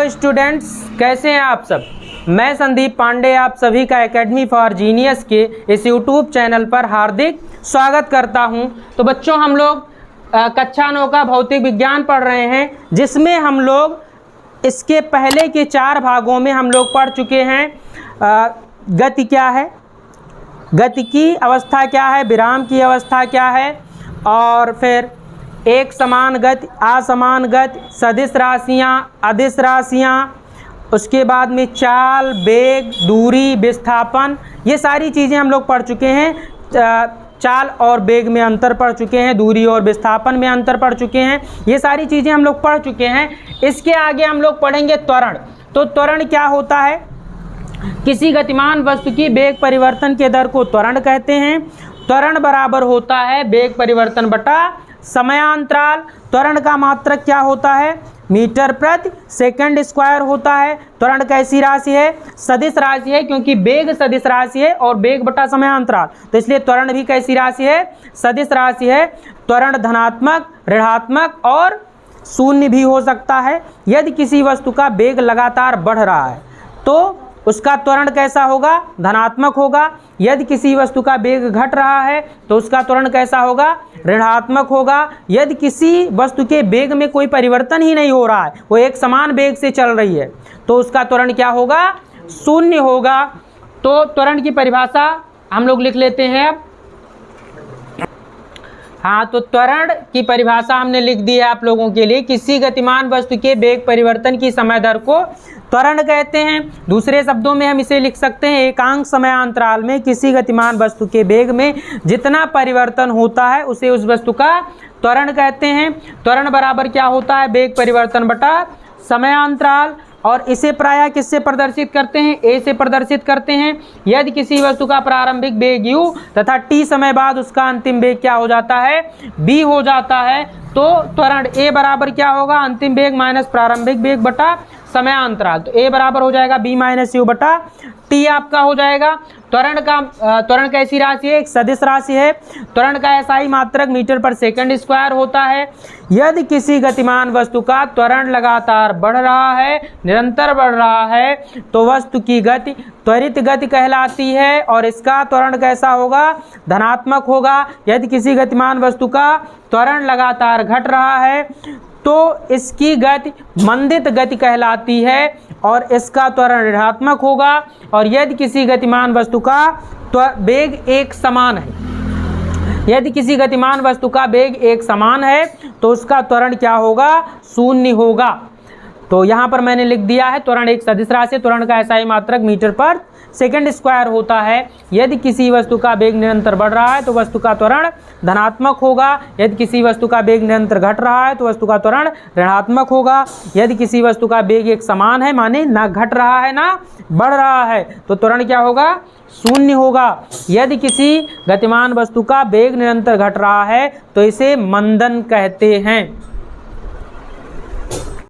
Hello students, कैसे हैं आप सब। मैं संदीप पांडे आप सभी का एकेडमी फॉर जीनियस के इस यूट्यूब चैनल पर हार्दिक स्वागत करता हूं। तो बच्चों, हम लोग कक्षा 9 का भौतिक विज्ञान पढ़ रहे हैं, जिसमें हम लोग इसके पहले के 4 भागों में हम लोग पढ़ चुके हैं। गति क्या है, गति की अवस्था क्या है, विराम की अवस्था क्या है, और फिर एक समान गति, असमान गति, सदिश राशियाँ, अदिश राशियाँ, उसके बाद में चाल, वेग, दूरी, विस्थापन, ये सारी चीज़ें हम लोग पढ़ चुके हैं। चाल और वेग में अंतर पढ़ चुके हैं, दूरी और विस्थापन में अंतर पढ़ चुके हैं, ये सारी चीज़ें हम लोग पढ़ चुके हैं। इसके आगे हम लोग पढ़ेंगे त्वरण। तो त्वरण क्या होता है? किसी गतिमान वस्तु की वेग परिवर्तन के दर को त्वरण कहते हैं। त्वरण बराबर होता है वेग परिवर्तन बटा समयांतराल। त्वरण का मात्रक क्या होता है? मीटर प्रति सेकंड स्क्वायर होता है। त्वरण कैसी राशि है? सदिश राशि है, क्योंकि वेग सदिश राशि है और वेग बटा समयांतराल, तो इसलिए त्वरण भी कैसी राशि है? सदिश राशि है। त्वरण धनात्मक, ऋणात्मक और शून्य भी हो सकता है। यदि किसी वस्तु का वेग लगातार बढ़ रहा है तो उसका त्वरण कैसा होगा? धनात्मक होगा। यदि किसी वस्तु का वेग घट रहा है तो उसका त्वरण कैसा होगा? ऋणात्मक होगा। यदि किसी वस्तु के वेग में कोई परिवर्तन ही नहीं हो रहा है, वो एक समान वेग से चल रही है, तो उसका त्वरण क्या होगा? शून्य होगा। तो त्वरण की परिभाषा हम लोग लिख लेते हैं अब। हाँ, तो त्वरण की परिभाषा हमने लिख दी है आप लोगों के लिए। किसी गतिमान वस्तु के वेग परिवर्तन की समय दर को त्वरण कहते हैं। दूसरे शब्दों में हम इसे लिख सकते हैं, एकांक समयांतराल में किसी गतिमान वस्तु के वेग में जितना परिवर्तन होता है उसे उस वस्तु का त्वरण कहते हैं। त्वरण बराबर क्या होता है? वेग परिवर्तन बटा समयांतराल। और इसे प्रायः किससे प्रदर्शित करते हैं? ए से प्रदर्शित करते हैं। यदि किसी वस्तु का प्रारंभिक वेग u तथा t समय बाद उसका अंतिम वेग क्या हो जाता है? b हो जाता है, तो त्वरण a बराबर क्या होगा? अंतिम वेग माइनस प्रारंभिक वेग बटा समयांतराल। तो a बराबर हो जाएगा b माइनस u बटा t आपका हो जाएगा। त्वरण कैसी राशि है? एक सदिश राशि है। त्वरण का एसआई मात्रक मीटर पर सेकंड स्क्वायर होता है। यदि किसी गतिमान वस्तु का त्वरण लगातार बढ़ रहा है, निरंतर बढ़ रहा है, तो वस्तु की गति त्वरित गति कहलाती है और इसका त्वरण कैसा होगा? धनात्मक होगा। यदि किसी गतिमान वस्तु का त्वरण लगातार घट रहा है तो इसकी गति मंदित गति कहलाती है और इसका त्वरण ऋणात्मक होगा। और यदि किसी गतिमान वस्तु का वेग एक समान है, यदि किसी गतिमान वस्तु का वेग एक समान है तो उसका त्वरण क्या होगा? शून्य होगा। तो यहाँ पर मैंने लिख दिया है, त्वरण एक सदिश राशि, त्वरण का एसआई मात्रक मीटर पर सेकंड स्क्वायर होता है। यदि किसी वस्तु का वेग निरंतर बढ़ रहा है तो वस्तु का त्वरण धनात्मक होगा। यदि किसी वस्तु का वेग निरंतर घट रहा है तो वस्तु का त्वरण ऋणात्मक होगा। यदि किसी वस्तु का वेग एक समान है, माने ना घट रहा है ना बढ़ रहा है, तो त्वरण क्या होगा? शून्य होगा। यदि किसी गतिमान वस्तु का वेग निरंतर घट रहा है तो इसे मंदन कहते हैं।